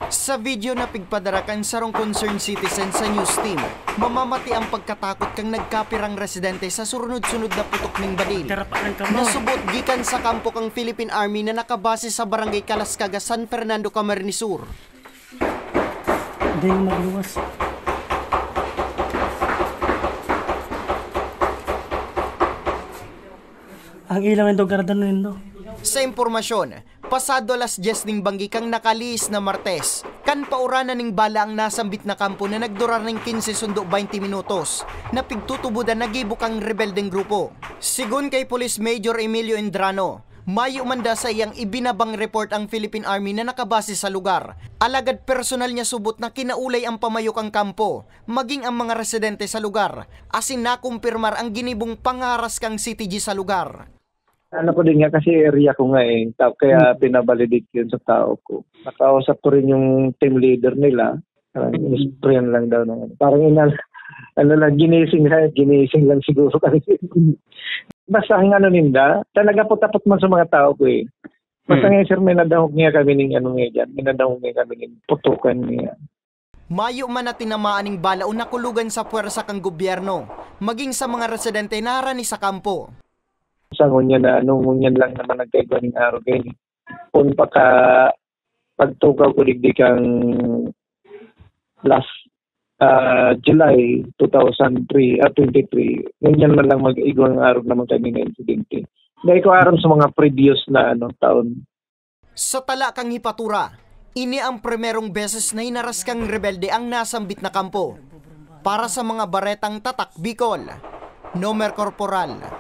Sa video na pigpadarakan sarong concerned citizen sa news team, mamamati ang pagkatakot kang nagkapirang residente sa sunod-sunod na putok ning badil. Nasubot gikan sa kampo kang Philippine Army na nakabase sa barangay Kalascaga, San Fernando, Camarines Sur. Hindi magluwas. Ang ilang ito gardan nindo. Sa impormasyon, pasado alas 10 ning banggi kang nakaliis na Martes, kan pauranan ning bala ang nasambit na kampo na nagdurar ning 15 sundo 20 minutos, na pigtutubudan nagibok ang rebeldeng grupo. Sigun kay Police Major Emilio Indrano, mayo manda sa iyang ibinabang report ang Philippine Army na nakabase sa lugar. Alagad personal niya subot na kinaulay ang pamayok ang kampo, maging ang mga residente sa lugar, asin nakumpirmar ang ginibong pangaras kang CTG sa lugar. Ano ko din nga kasi area ko nga kaya pinabalidate yun sa tao ko. Nakausap ko rin yung team leader nila. Inisprayan lang daw ng parang ginising lang siguro kasi. Basta ang ninda, talaga tapot man sa mga tao ko Basta nga sir, may nadahog niya kami ng minadahog niya kami ng putukan niya. Mayo man na tinamaan ning bala o nakulugan sa puwersa kang gobyerno, maging sa mga residente na harani sa kampo. Sa ngunyan lang naman nagkaiba ng araw kayo. Kung pagtukaw ko digdi kang last July 2023, ngunyan man lang mag-igwa ng araw naman kami ng insidente. Dahil ko aram sa mga previous na taon. Sa tala kang hipatura, ini ang primerong beses na hinaras kang rebelde ang nasambit na kampo. Para sa mga baretang tatak Bicol, Nomer Corporal